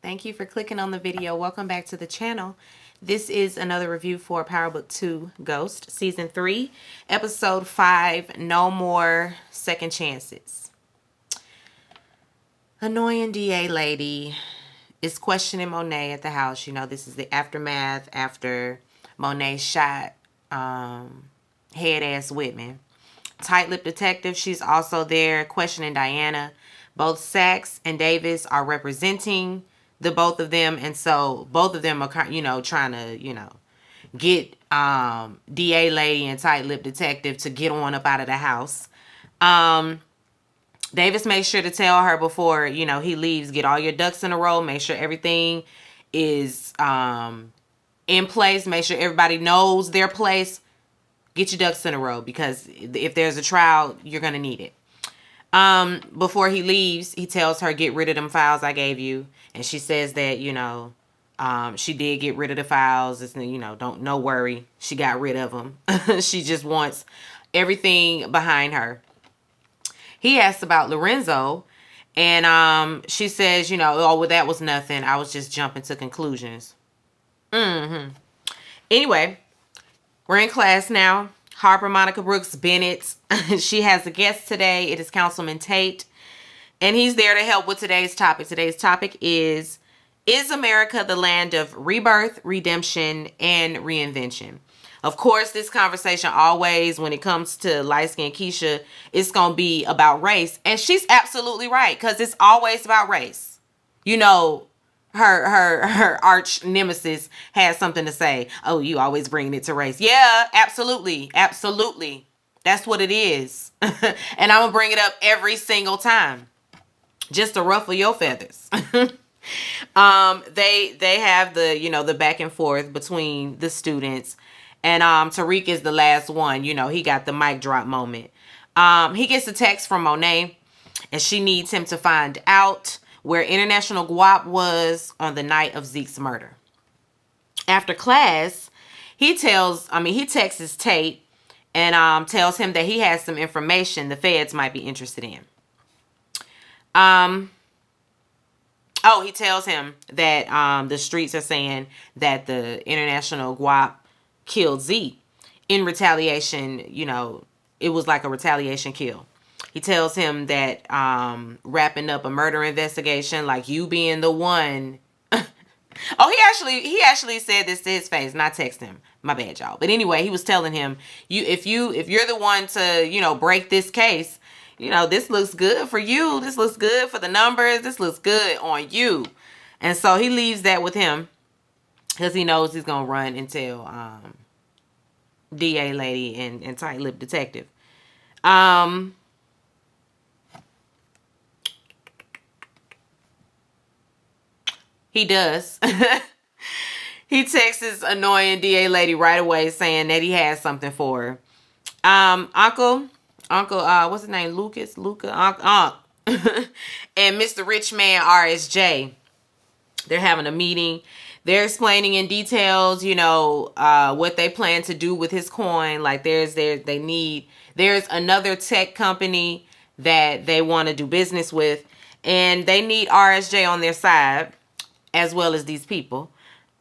Thank you for clicking on the video. Welcome back to the channel. This is another review for PowerBookII Ghost, Season 3, Episode 5, No More Second Chances. Annoying DA lady is questioning Monet at the house. You know, this is the aftermath after Monet shot head-ass Whitman. Tight-lipped detective, she's also there questioning Diana. Both Sachs and Davis are representing the both of them, and so both of them are, you know, trying to, you know, get DA lady and tight-lipped detective to get on up out of the house. Davis makes sure to tell her before, you know, he leaves, get all your ducks in a row, make sure everything is in place, make sure everybody knows their place. Get your ducks in a row, because if there's a trial, you're going to need it. Before he leaves, he tells her, get rid of them files I gave you. And she says that, you know, she did get rid of the files. It's, you know, no worry. She got rid of them. She just wants everything behind her. He asks about Lorenzo, and she says, you know, oh, well, that was nothing. I was just jumping to conclusions. Anyway, we're in class now. Harper Monica Brooks Bennett. She has a guest today. It is Councilman Tate. And he's there to help with today's topic. Today's topic is America the land of rebirth, redemption, and reinvention? Of course, this conversation always, when it comes to light-skinned Keisha, it's going to be about race. And she's absolutely right, because it's always about race. You know, her arch nemesis has something to say. Oh, you always bring it to race. Yeah, absolutely. Absolutely. That's what it is. And I'm going to bring it up every single time, just to ruffle your feathers. They have the, you know, the back and forth between the students. And Tariq is the last one. You know, he got the mic drop moment. He gets a text from Monet, and she needs him to find out where International Guap was on the night of Zeke's murder. After class, he texts Tate and tells him that he has some information the feds might be interested in. He tells him that the streets are saying that the International Guap killed Zeke in retaliation. You know, it was like a retaliation kill. He tells him that wrapping up a murder investigation, like you being the one. He actually said this to his face, not text him. My bad, y'all. But anyway, he was telling him, if you're the one to, you know, break this case, you know, this looks good for you. This looks good for the numbers. This looks good on you. And so he leaves that with him, because he knows he's gonna run and tell DA lady and tight-lipped detective. He does. He texts his annoying DA lady right away saying that he has something for her. Uncle, what's his name? Luca, and Mr. Rich Man RSJ. They're having a meeting. They're explaining in details, you know, what they plan to do with his coin. Like there's another tech company that they want to do business with, and they need RSJ on their side, as well as these people.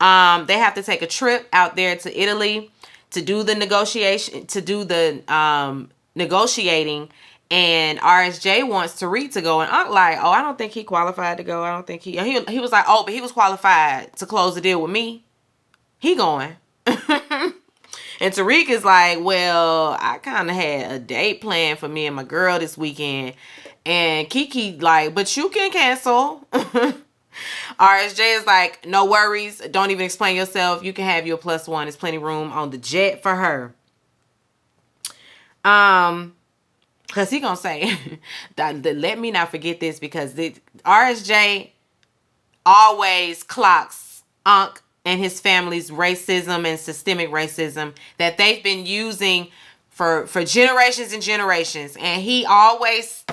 They have to take a trip out there to Italy to do the negotiating, and RSJ wants Tariq to go, and Unc like, oh, I don't think he qualified to go. I don't think he was like, oh, but he was qualified to close the deal with me. He going. And Tariq is like, well, I kind of had a date planned for me and my girl this weekend, and Kiki like, but you can cancel. RSJ is like, no worries. Don't even explain yourself. You can have your +1. There's plenty of room on the jet for her. Because he gonna say, let me not forget this, because RSJ always clocks Unc and his family's racism and systemic racism that they've been using for generations and generations. And he always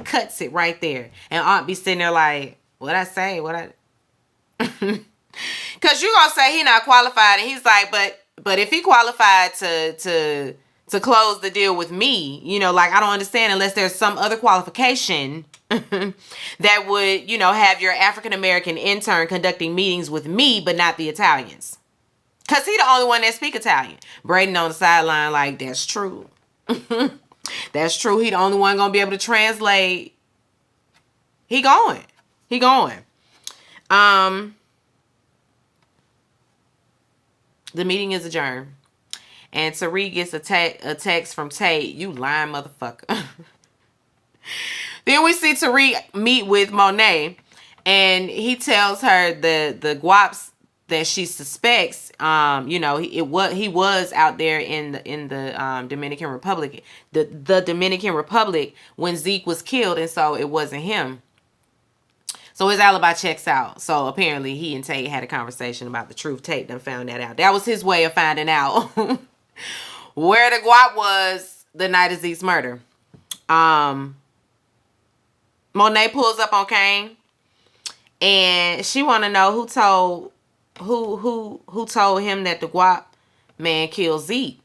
cuts it right there. And Unc be sitting there like, what'd I say? Because you're going to say he not qualified. And he's like, but if he qualified to close the deal with me, you know, like, I don't understand unless there's some other qualification that would, have your African American intern conducting meetings with me, but not the Italians. Because he the only one that speak Italian. Braden on the sideline like, that's true. That's true. He the only one going to be able to translate. He going. The meeting is adjourned. And Tariq gets a text from Tate. You lying motherfucker. Then we see Tariq meet with Monet. And he tells her the guaps that she suspects, he was out there in the Dominican Republic, the Dominican Republic when Zeke was killed, and so it wasn't him. So his alibi checks out. So apparently he and Tate had a conversation about the truth. Tate done found that out. That was his way of finding out where the guap was the night of Zeke's murder. Monet pulls up on Kane, and she want to know who told him that the guap man killed Zeke.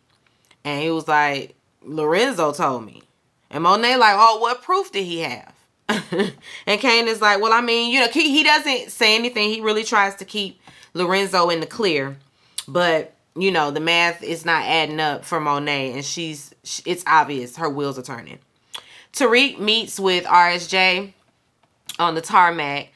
And he was like, Lorenzo told me. And Monet like, oh, what proof did he have? And Kane is like, well, I mean, he doesn't say anything. He really tries to keep Lorenzo in the clear. But, the math is not adding up for Monet. And it's obvious her wheels are turning. Tariq meets with RSJ on the tarmac.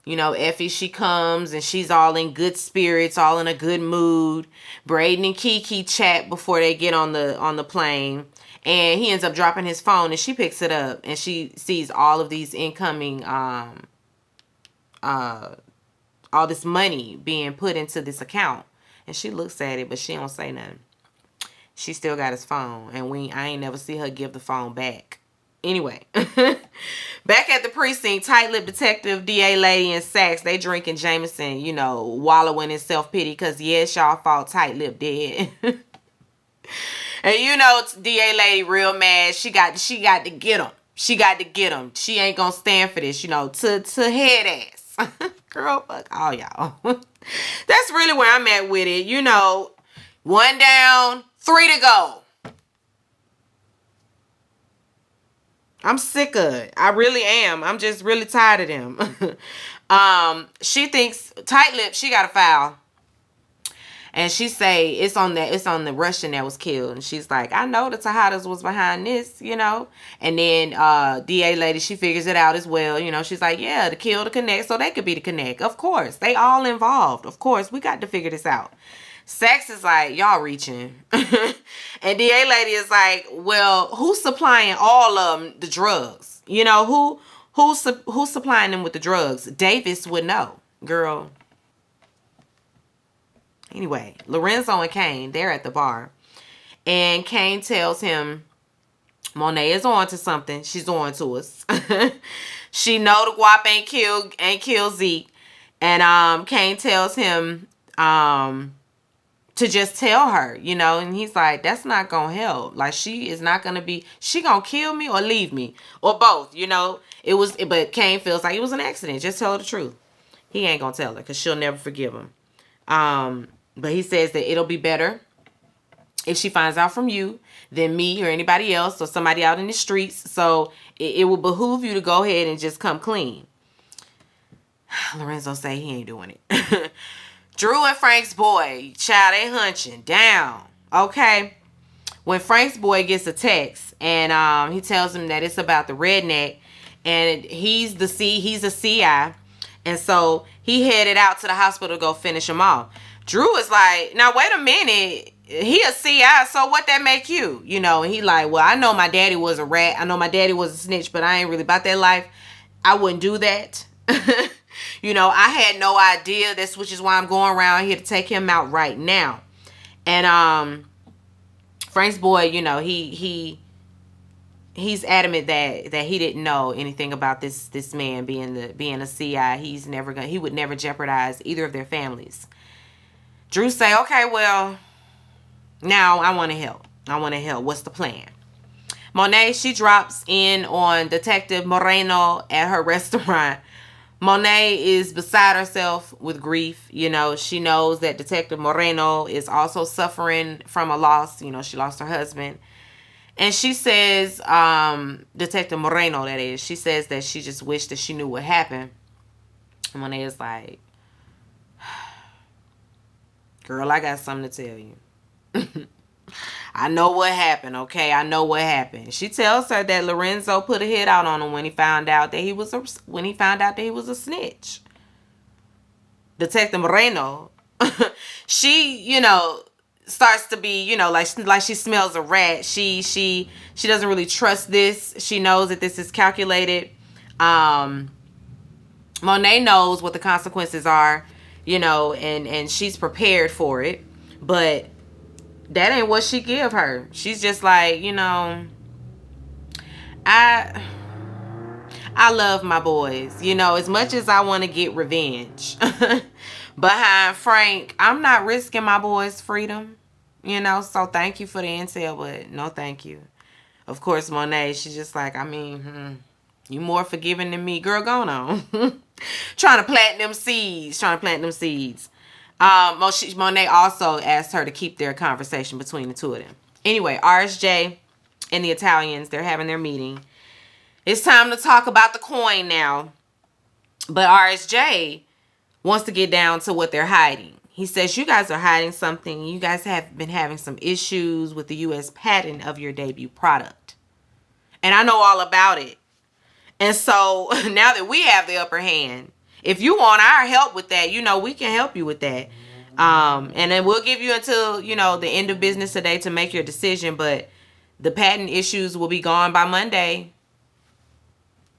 Effie, she comes and she's all in good spirits, all in a good mood. Braden and Kiki chat before they get on the plane. And he ends up dropping his phone, and she picks it up, and she sees all of these incoming, all this money being put into this account. And she looks at it, but she don't say nothing. She still got his phone, and I ain't never see her give the phone back. Anyway, back at the precinct, tight-lipped detective, DA lady, and Sax, they drinking Jameson, wallowing in self-pity, because yes, y'all fault tight-lipped dead. And DA lady real mad. She got to get him. She ain't gonna stand for this, to head ass. Girl, fuck all y'all. That's really where I'm at with it. 1 down, 3 to go. I'm sick of it. I really am. I'm just really tired of them. She thinks tight-lipped, she got a file. And she say it's on the Russian that was killed. And she's like, I know the Tejadas was behind this, And then DA lady, she figures it out as well. She's like, yeah, to kill the connect, so they could be the connect. Of course. They all involved. Of course. We got to figure this out. Sax is like, y'all reaching. And DA lady is like, well, who's supplying all of them the drugs? Who's supplying them with the drugs? Davis would know. Girl. Anyway, Lorenzo and Kane, they're at the bar. And Kane tells him, Monet is on to something. She's on to us. She know the guap ain't killed Zeke. And Kane tells him to just tell her, and he's like, that's not gonna help. Like, she is not gonna be, she gonna kill me or leave me. Or both, but Kane feels like it was an accident. Just tell her the truth. He ain't gonna tell her because she'll never forgive him. But he says that it'll be better if she finds out from you than me or anybody else or somebody out in the streets. So it will behoove you to go ahead and just come clean. Lorenzo say he ain't doing it. Drew and Frank's boy, child, they hunching down. Okay. When Frank's boy gets a text and he tells him that it's about the redneck and he's a CI. And so he headed out to the hospital to go finish him off. Drew is like, now wait a minute. He a CI, so what that make you? And he like, well, I know my daddy was a rat. I know my daddy was a snitch, but I ain't really about that life. I wouldn't do that. I had no idea. Which is why I'm going around here to take him out right now. And Frank's boy, he's adamant that he didn't know anything about this man being a CI. He would never jeopardize either of their families. Drew say, okay, well, now I want to help. What's the plan? Monet, she drops in on Detective Moreno at her restaurant. Monet is beside herself with grief. She knows that Detective Moreno is also suffering from a loss. She lost her husband. And she says, Detective Moreno, that is, she says that she just wished that she knew what happened. And Monet's like, girl, I got something to tell you. I know what happened, okay? I know what happened. She tells her that Lorenzo put a hit out on him when he found out that he was a snitch. Detective Moreno, she, starts to be, like she smells a rat. She doesn't really trust this. She knows that this is calculated. Monet knows what the consequences are, and she's prepared for it. But that ain't what she give her. She's just like, I love my boys, as much as I want to get revenge behind Frank. I'm not risking my boys' freedom, so thank you for the intel, but no thank you. Of course, Monet, she's just like, you more forgiving than me. Girl, go on. Trying to plant them seeds. Monet also asked her to keep their conversation between the two of them. Anyway, RSJ and the Italians, they're having their meeting. It's time to talk about the coin now. But RSJ wants to get down to what they're hiding. He says, you guys are hiding something. You guys have been having some issues with the U.S. patent of your debut product. And I know all about it. And so now that we have the upper hand, if you want our help with that, we can help you with that. And then we'll give you until, the end of business today to make your decision. But the patent issues will be gone by Monday.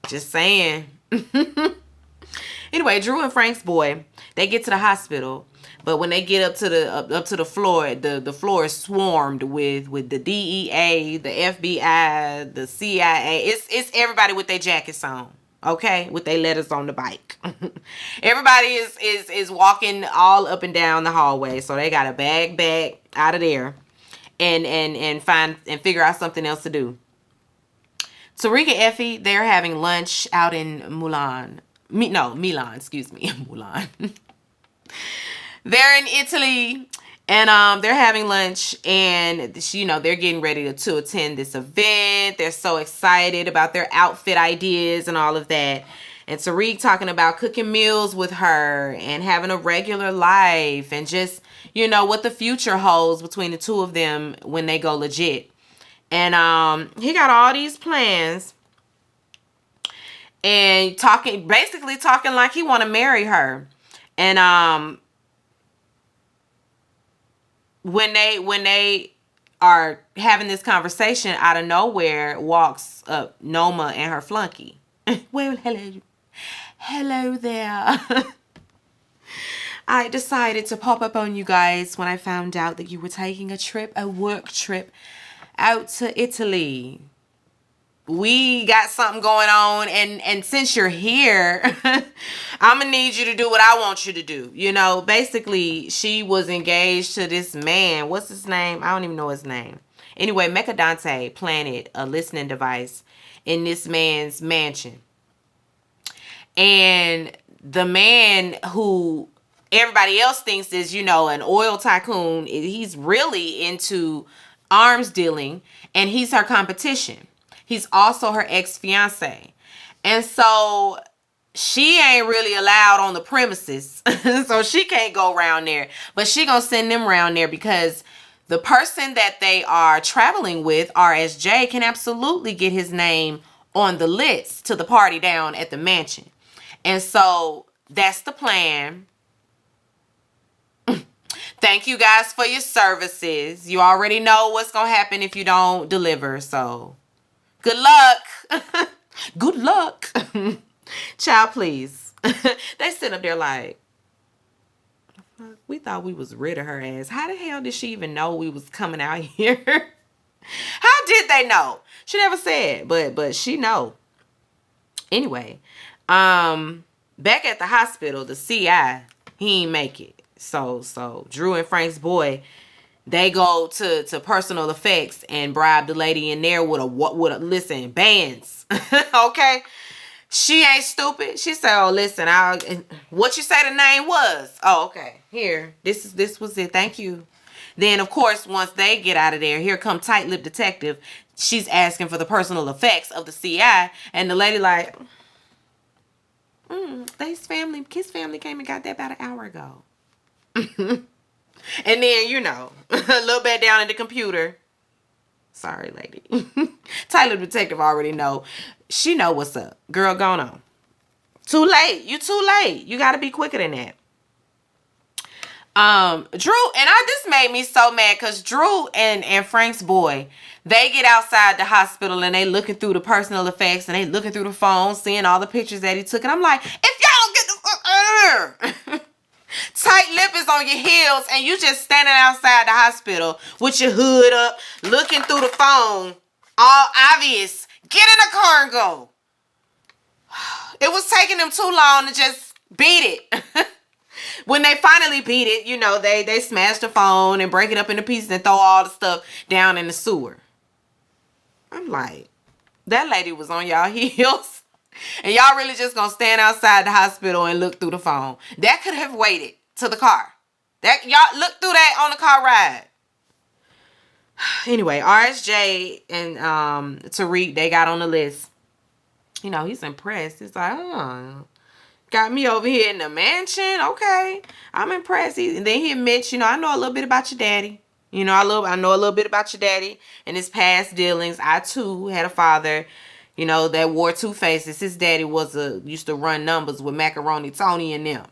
Just saying. Anyway, Drew and Frank's boy, they get to the hospital. But when they get up to the floor, the floor is swarmed with the DEA, the FBI, the CIA. It's everybody with their jackets on, okay, with their letters on the bike. Everybody is walking all up and down the hallway, so they got to bag back out of there and figure out something else to do. Tariq and Effie, they're having lunch out in Milan. Milan. They're in Italy, and they're having lunch, and they're getting ready to attend this event. They're so excited about their outfit ideas and all of that. And Tariq talking about cooking meals with her and having a regular life and just, what the future holds between the two of them when they go legit. And he got all these plans and basically talking like he want to marry her. And when they are having this conversation, out of nowhere walks up Noma and her flunky. Well, hello there. I decided to pop up on you guys when I found out that you were taking a work trip out to Italy. We got something going on, and since you're here, I'm gonna need you to do what I want you to do. Basically, she was engaged to this man. What's his name? I don't even know his name. Anyway, Mecadante planted a listening device in this man's mansion. And the man who everybody else thinks is, an oil tycoon, he's really into arms dealing, and he's her competition. He's also her ex-fiance. And so she ain't really allowed on the premises. So she can't go around there. But she gonna send them around there because the person that they are traveling with, RSJ, can absolutely get his name on the list to the party down at the mansion. And so that's the plan. Thank you guys for your services. You already know what's going to happen if you don't deliver. So good luck. Good luck. Child, please. They sit up there like, we thought we was rid of her ass. How the hell did she even know we was coming out here? How did they know? She never said, but she know. Anyway, back at the hospital, the CI, he ain't make it. So Drew and Frank's boy, they go to personal effects and bribe the lady in there with a bands. Okay. She ain't stupid. She said, "Oh, listen, what you say the name was? Oh, okay. Here, this was it. Thank you." Then, of course, once they get out of there, here come Tight Lip Detective she's asking for the personal effects of the CI, and the lady like, his family came and got that about an hour ago. And then, you know, a little bit down in the computer. Sorry, lady. Tyler detective already know. She know what's up. Girl, going on. Too late. You too late. You got to be quicker than that. Drew, and this made me so mad because Drew and Frank's boy, they get outside the hospital and they looking through the personal effects and they looking through the phone, seeing all the pictures that he took. And I'm like, if y'all don't get the fuck out of here. Tight lip is on your heels and you just standing outside the hospital with your hood up, looking through the phone, all obvious. Get in the car and go. It was taking them too long to just beat it. When they finally beat it, you know, they smash the phone and break it up into pieces and throw all the stuff down in the sewer. I'm like, that lady was on y'all heels. And y'all really just gonna stand outside the hospital and look through the phone. That could have waited to the car. That y'all look through that on the car ride. Anyway, RSJ and Tariq, they got on the list. You know, he's impressed. He's like, oh, got me over here in the mansion. Okay, I'm impressed. And then he admits, you know, I know a little bit about your daddy. You know, I know a little bit about your daddy and his past dealings. I too had a father, you know, that wore two faces. His daddy used to run numbers with Macaroni Tony and them.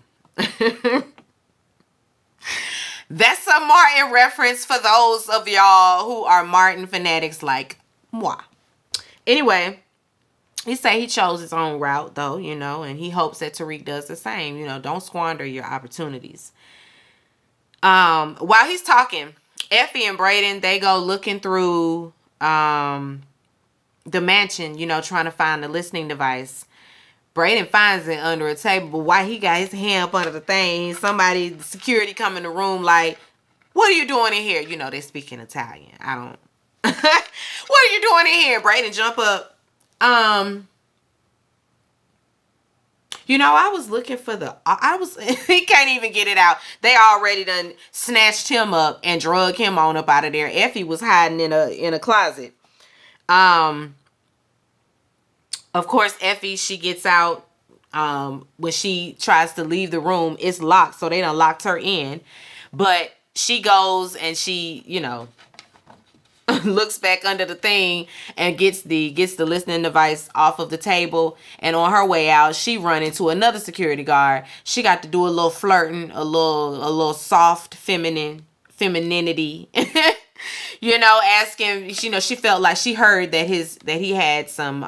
That's a Martin reference for those of y'all who are Martin fanatics like moi. Anyway, he say he chose his own route though, you know, and he hopes that Tariq does the same. You know, don't squander your opportunities. While he's talking, Effie and Brayden, they go looking through the mansion, you know, trying to find the listening device. Brayden finds it under a table, but why he got his hand up under the thing, security come in the room like, what are you doing in here? You know, they speak in Italian. I don't. What are you doing in here? Brayden jump up. You know, I was looking for he can't even get it out. They already done snatched him up and drug him on up out of there. Effie was hiding in a closet. Of course, Effie, she gets out. When she tries to leave the room, it's locked, so they done locked her in. But she goes and she, you know, looks back under the thing and gets the listening device off of the table. And on her way out, she run into another security guard. She got to do a little flirting, a little soft femininity. You know, asking, you know, she felt like she heard that he had some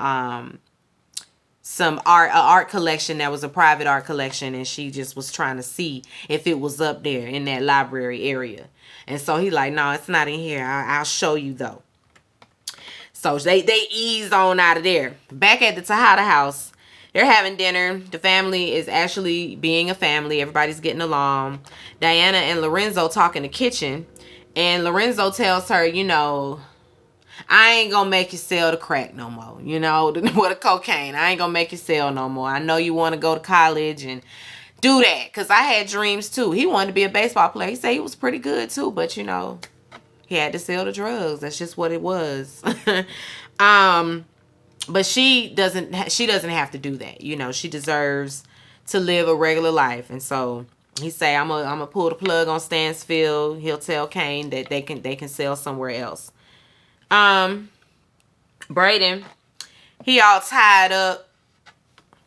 art collection that was a private art collection, and she just was trying to see if it was up there in that library area. And so he like, no, it's not in here. I'll show you though. So they eased on out of there. Back at the Tejada house, they're having dinner. The family is actually being a family. Everybody's getting along. Diana and Lorenzo talk in the kitchen, and Lorenzo tells her, you know, I ain't gonna make you sell the crack no more. You know, with the cocaine. I ain't gonna make you sell no more. I know you want to go to college and do that, because I had dreams too. He wanted to be a baseball player. He said he was pretty good too, but you know, he had to sell the drugs. That's just what it was. But she doesn't have to do that. You know, she deserves to live a regular life. And so he say, I'm gonna pull the plug on Stansfield. He'll tell Kane that they can sell somewhere else. Brayden, he all tied up.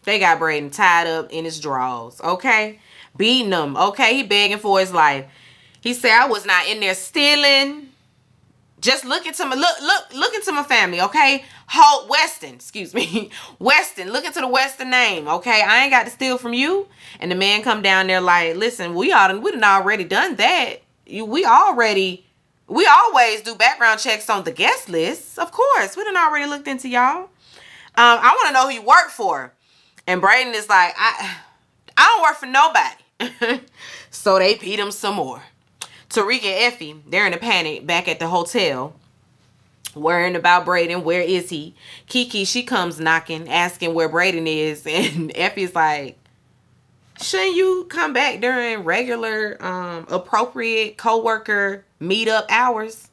They got Brayden tied up in his drawers, okay? Beating him, okay? He begging for his life. He said, I was not in there stealing. Just look into my family, okay? Weston, excuse me. Weston, look into the Weston name, okay? I ain't got to steal from you. And the man come down there like, listen, we done already done that. We always do background checks on the guest list. Of course, we done already looked into y'all. I want to know who you work for. And Brayden is like, I don't work for nobody. So they beat him some more. Tariq and Effie, they're in a panic back at the hotel, worrying about Brayden. Where is he? Kiki, she comes knocking, asking where Brayden is. And Effie's like, shouldn't you come back during regular, appropriate coworker meetup hours?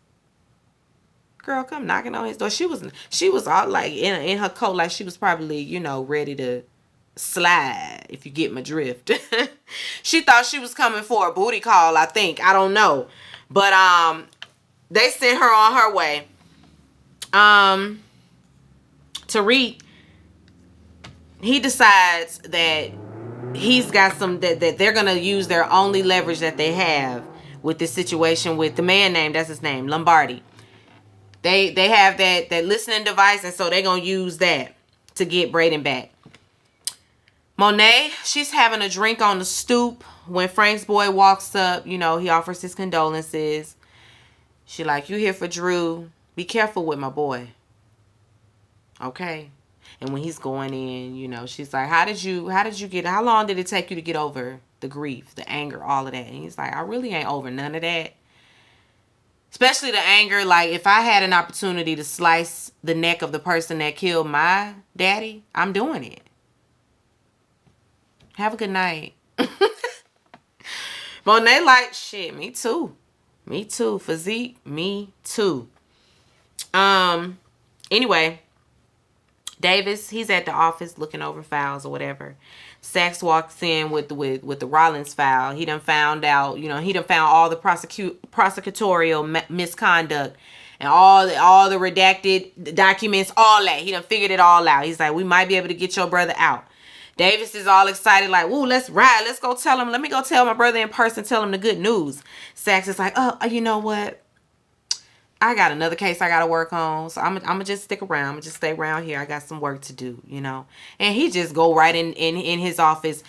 girl come knocking on his door. She was all like in her coat, like she was probably, you know, ready to slide, if you get my drift. She thought she was coming for a booty call, I think. I don't know. But they sent her on her way. Tariq, he decides that he's got some that they're gonna use their only leverage that they have with this situation with the man name, that's his name, Lombardi. They have that listening device, and so they're gonna use that to get Braden back. Monet, she's having a drink on the stoop when Frank's boy walks up. You know, he offers his condolences. She like, you here for Drew? Be careful with my boy. Okay. And when he's going in, you know, she's like, how long did it take you to get over the grief, the anger, all of that? And he's like, I really ain't over none of that. Especially the anger. Like, if I had an opportunity to slice the neck of the person that killed my daddy, I'm doing it. Have a good night. Monet like, shit, me too. Me too. Physique, me too. Anyway, Davis, he's at the office looking over files or whatever. Sachs walks in with the Rollins file. He done found out, you know, he done found all the prosecutorial misconduct and all the redacted documents, all that. He done figured it all out. He's like, we might be able to get your brother out. Davis is all excited, like, "Ooh, let's ride. Let's go tell him. Let me go tell my brother in person, tell him the good news." Sachs is like, "Oh, you know what? I got another case I got to work on, so I'm gonna just stick around. I'm gonna just stay around here. I got some work to do, you know." And he just go right in his office,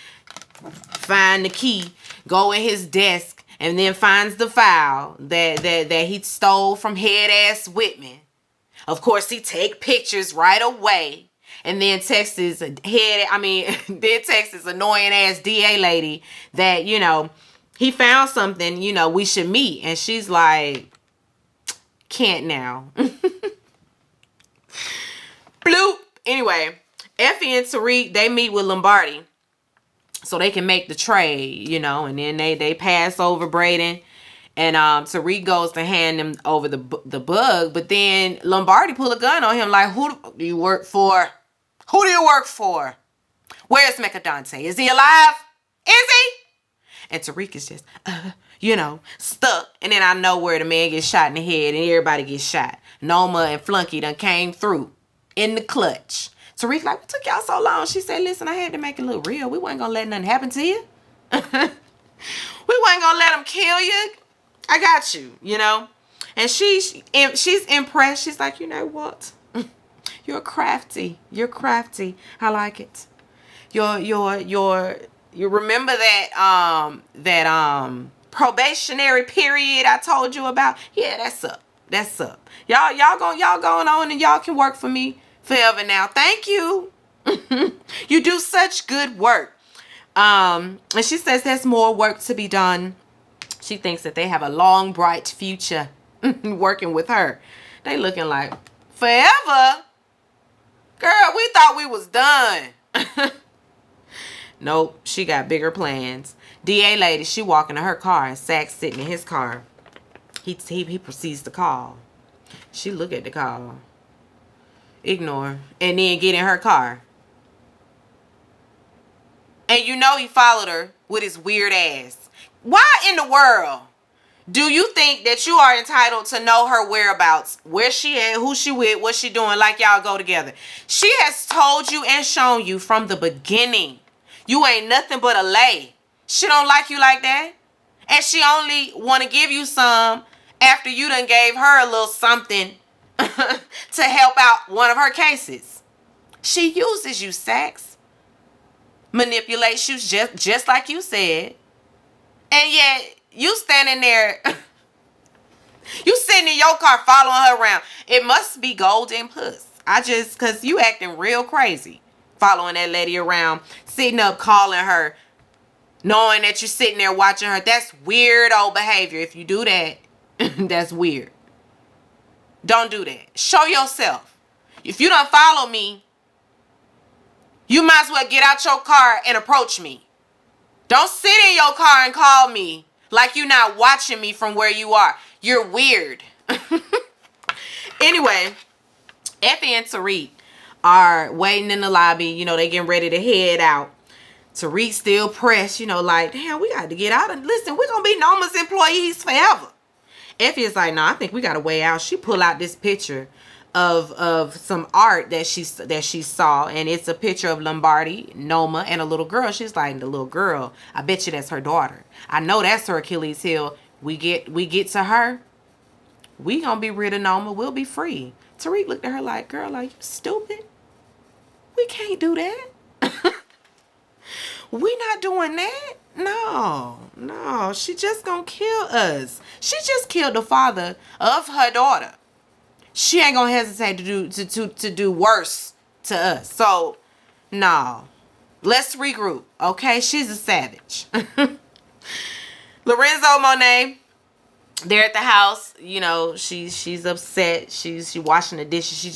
find the key, go in his desk, and then finds the file that he stole from head ass Whitman. Of course, he take pictures right away. And then text his annoying ass DA lady that, you know, he found something, you know, we should meet. And she's like, can't now. Bloop. Anyway, Effie and Tariq, they meet with Lombardi so they can make the trade, you know, and then they pass over Braden. And Tariq goes to hand him over the bug, but then Lombardi pull a gun on him like, who do you work for? Who do you work for? Where's Mecadante? Is he alive? Is he? And Tariq is just, you know, stuck. And then I know where the man gets shot in the head and everybody gets shot. Noma and Flunky done came through in the clutch. Tariq like, what took y'all so long? She said, listen, I had to make it look real. We wasn't going to let nothing happen to you. We wasn't going to let them kill you. I got you, you know. And she's impressed. She's like, you know what? You're crafty. You're crafty. I like it. You remember that probationary period I told you about? Yeah, that's up. That's up. Y'all going on and y'all can work for me forever now. Thank you. You do such good work. And she says there's more work to be done. She thinks that they have a long, bright future working with her. They looking like, forever? Girl, we thought we was done. Nope, she got bigger plans. DA lady, she walking to her car and Sachs sitting in his car. He proceeds to call. She look at the call. Ignore. And then get in her car. And you know he followed her with his weird ass. Why in the world do you think that you are entitled to know her whereabouts, where she at, who she with, what she doing, like y'all go together? She has told you and shown you from the beginning you ain't nothing but a lay. She don't like you like that. And she only want to give you some after you done gave her a little something to help out one of her cases. She uses you, Sachs. Manipulates you just like you said. And yet, you standing there, you sitting in your car following her around. It must be golden puss. Because you acting real crazy. Following that lady around, sitting up, calling her, knowing that you're sitting there watching her. That's weird old behavior. If you do that, that's weird. Don't do that. Show yourself. If you don't follow me, you might as well get out your car and approach me. Don't sit in your car and call me like you're not watching me from where you are. You're weird. Anyway, Effie and Tariq are waiting in the lobby. You know, they getting ready to head out. Tariq still pressed, you know, like, damn, we got to get out. And listen, we're going to be Noma's employees forever. Effie is like, no, I think we got to way out. She pull out this picture of some art that she saw, and it's a picture of Lombardi, Noma, and a little girl. She's like, the little girl, I bet you that's her daughter. I know that's her Achilles heel. We get to her, we gonna be rid of Noma. We'll be free. Tariq looked at her like, girl, are you stupid? We can't do that. We not doing that. No. She just gonna kill us. She just killed the father of her daughter. She ain't gonna hesitate to do worse to us. So, no. Let's regroup, okay? She's a savage. Lorenzo, Monet, they're at the house. You know, she's upset. She's washing the dishes. I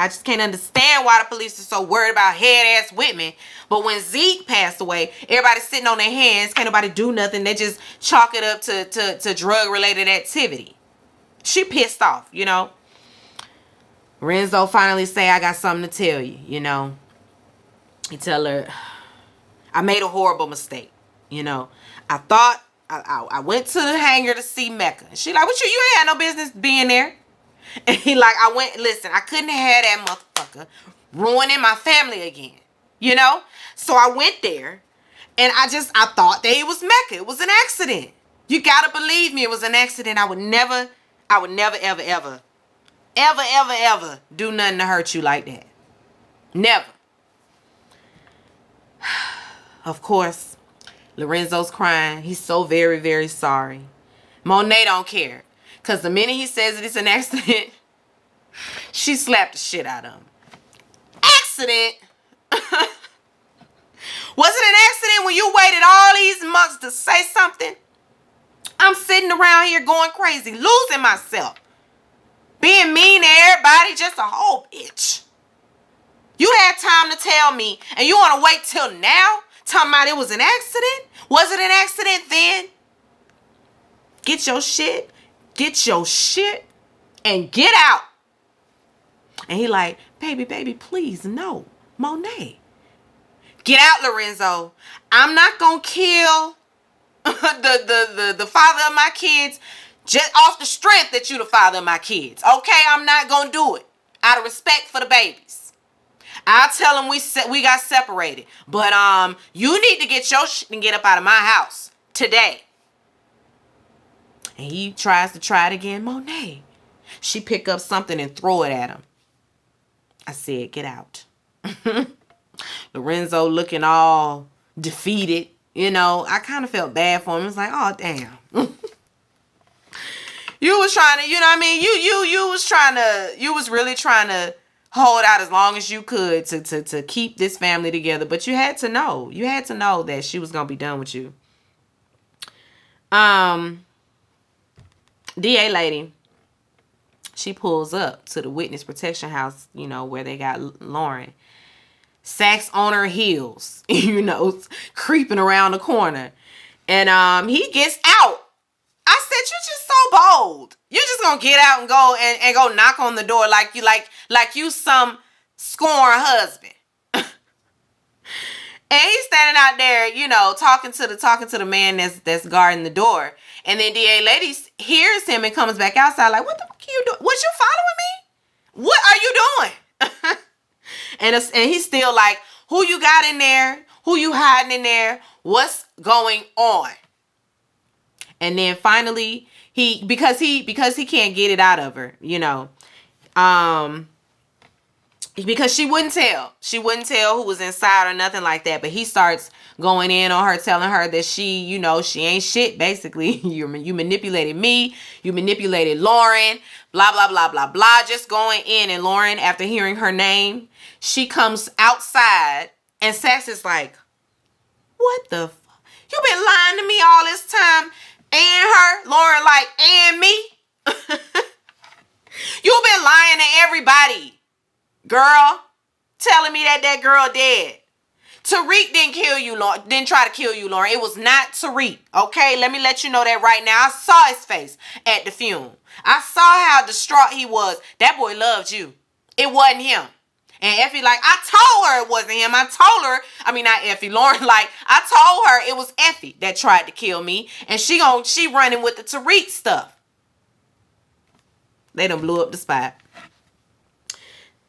just can't understand why the police are so worried about head ass Whitman. But when Zeke passed away, everybody's sitting on their hands. Can't nobody do nothing. They just chalk it up to drug related activity. She pissed off, you know. Renzo finally say, I got something to tell you, you know. He tell her, I made a horrible mistake, you know. I thought I went to the hangar to see Mecca. She like, what you ain't had no business being there. And he like, I couldn't have had that motherfucker ruining my family again, you know. So I went there, and I thought that it was Mecca. It was an accident. You gotta believe me, it was an accident. I would never, ever do nothing to hurt you like that. Never. Of course, Lorenzo's crying. He's so very, very sorry. Monet don't care. Because the minute he says that it's an accident, she slapped the shit out of him. Accident? Was it an accident when you waited all these months to say something? I'm sitting around here going crazy, losing myself. Being mean to everybody, just a whole bitch. You had time to tell me, and you want to wait till now? Talking about it was an accident? Was it an accident then? Get your shit, and get out. And he like, baby, please, no. Monet. Get out, Lorenzo. I'm not going to kill the father of my kids just off the strength that you the father of my kids. Okay, I'm not going to do it. Out of respect for the babies. I'll tell them we got separated. But you need to get your shit and get up out of my house today. And he tries to try it again. Monet. She pick up something and throw it at him. I said, get out. Lorenzo looking all defeated. You know, I kind of felt bad for him. It was like, oh, damn. You was trying to, you know what I mean? You was really trying to hold out as long as you could to keep this family together. But you had to know. You had to know that she was going to be done with you. DA lady, she pulls up to the witness protection house, you know, where they got Lauren. Sax on her heels, you know, creeping around the corner. And he gets out. I said, you just so bold. You're just gonna get out and go knock on the door like you some scorned husband. And he's standing out there, you know, talking to the man that's guarding the door. And then DA lady hears him and comes back outside like, what the fuck are you doing? Was you following me? What are you doing? and he's still like, who you got in there? Who you hiding in there? What's going on? And then finally, because he can't get it out of her, you know, because she wouldn't tell who was inside or nothing like that. But he starts going in on her, telling her that she, you know, she ain't shit. Basically, you manipulated me, you manipulated Lauren, blah blah blah blah blah. Just going in, and Lauren, after hearing her name, she comes outside, and Sax is like, "What the fuck? You been lying to me all this time?" And her, Lauren, like, and me. You've been lying to everybody. Girl, telling me that girl dead. Tariq didn't kill you, Lauren. Didn't try to kill you, Lauren. It was not Tariq. Okay, let me let you know that right now. I saw his face at the funeral. I saw how distraught he was. That boy loved you. It wasn't him. And Effie, like, I told her it wasn't him. I told her, I mean, not Effie, Lauren, like, I told her it was Effie that tried to kill me. And she running with the Tariq stuff. They done blew up the spot.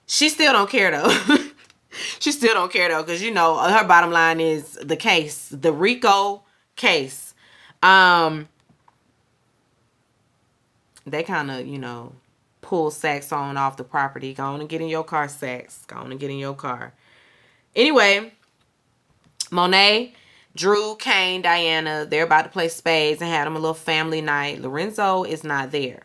She still don't care, though. She still don't care, though, because, you know, her bottom line is the case. The Rico case. They kind of, you know, pull Sax on off the property. Go on and get in your car, Sax. Go on and get in your car. Anyway, Monet, Drew, Kane, Diana, they're about to play spades and had them a little family night. Lorenzo is not there.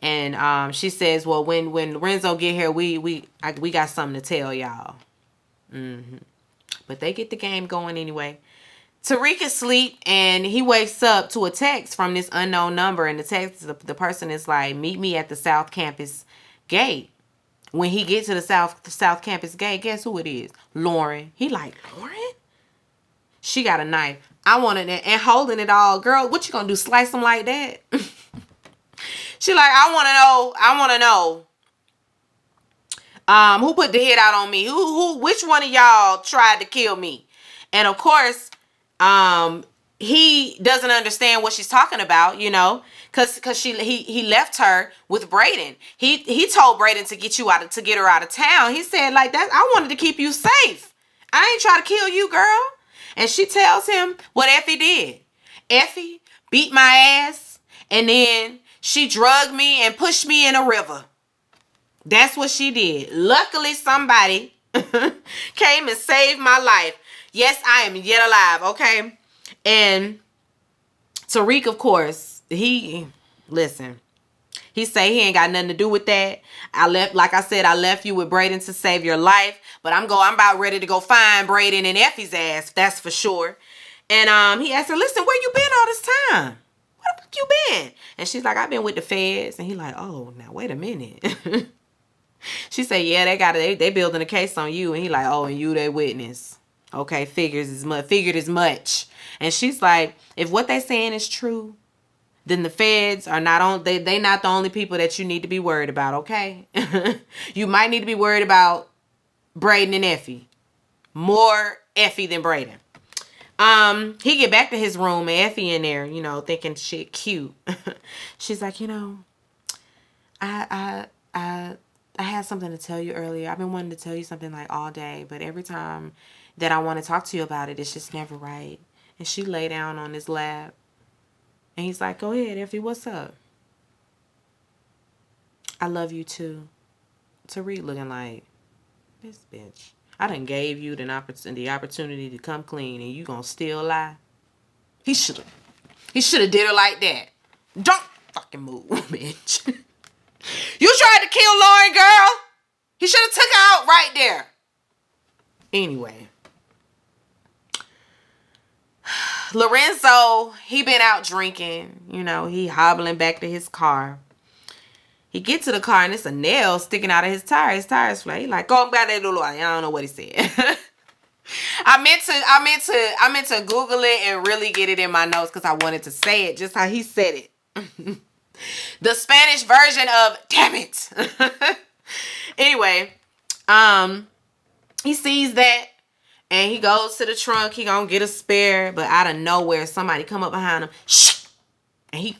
And she says, well, when Lorenzo get here, we got something to tell y'all. But they get the game going anyway. Tariq is asleep and he wakes up to a text from this unknown number. And the text, the person is like, meet me at the South Campus gate. When he gets to the South Campus gate, guess who it is? Lauren. He like, Lauren? She got a knife. I wanted it and holding it all. Girl, what you gonna do? Slice them like that? She like, I want to know. Who put the hit out on me? Which one of y'all tried to kill me? And of course, he doesn't understand what she's talking about, you know, cause he left her with Brayden. He told Brayden to get her out of town. He said like that. I wanted to keep you safe. I ain't try to kill you, girl. And she tells him what Effie did. Effie beat my ass, and then she drugged me and pushed me in a river. That's what she did. Luckily, somebody came and saved my life. Yes, I am yet alive, okay? And Tariq, of course, he say he ain't got nothing to do with that. I left you with Brayden to save your life, but I'm about ready to go find Brayden and Effie's ass, that's for sure. And he asked her, listen, where you been all this time? Where the fuck you been? And she's like, I've been with the feds. And he like, oh, now wait a minute. She said, yeah, they building a case on you. And he like, oh, and you their witness. Okay, figured as much. And she's like, if what they saying is true, then the feds are not they not the only people that you need to be worried about, okay? You might need to be worried about Brayden and Effie. More Effie than Brayden. He get back to his room and Effie in there, you know, thinking shit cute. She's like, you know, I had something to tell you earlier. I've been wanting to tell you something like all day, but every time that I want to talk to you about it, it's just never right. And she lay down on his lap. And he's like, go ahead, Effie, what's up? I love you too. Tariq looking like, this bitch. I done gave you the opportunity to come clean and you gonna still lie? He should've did her like that. Don't fucking move, bitch. You tried to kill Lauren, girl. He should have took her out right there. Anyway. Lorenzo, he been out drinking. You know, he hobbling back to his car. He gets to the car and it's a nail sticking out of his tire. His tire's flat. He like, go back there, I don't know what he said. I meant to Google it and really get it in my notes because I wanted to say it just how he said it. The Spanish version of damn it. Anyway, he sees that and he goes to the trunk. He gonna get a spare, but out of nowhere, somebody come up behind him. Shh! And he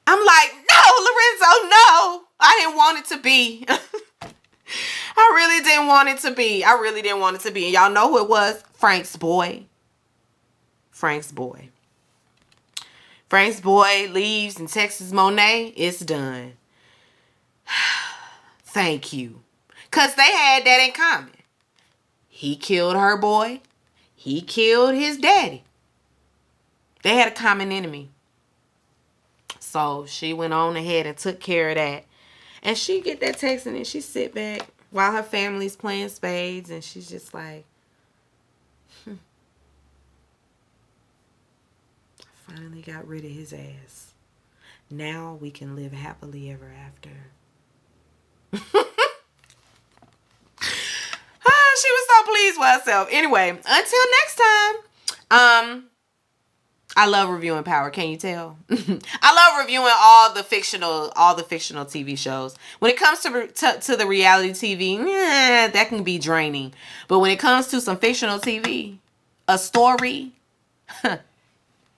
I'm like, no, Lorenzo, no. I didn't want it to be. I really didn't want it to be. And y'all know who it was? Frank's boy. Frank's boy leaves and texts Monet. It's done. Thank you. Because they had that in common. He killed her boy. He killed his daddy. They had a common enemy. So she went on ahead and took care of that. And she get that text and then she sit back while her family's playing spades. And she's just like, I finally got rid of his ass. Now we can live happily ever after. I'm pleased with myself. Anyway, until next time. I love reviewing Power. Can you tell? I love reviewing all the fictional TV shows. When it comes to the reality TV, that can be draining. But when it comes to some fictional TV, a story,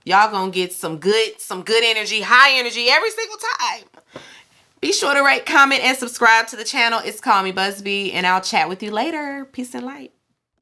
y'all gonna get some good energy, high energy every single time. Be sure to rate, comment, and subscribe to the channel. It's Call Me Busby, and I'll chat with you later. Peace and light.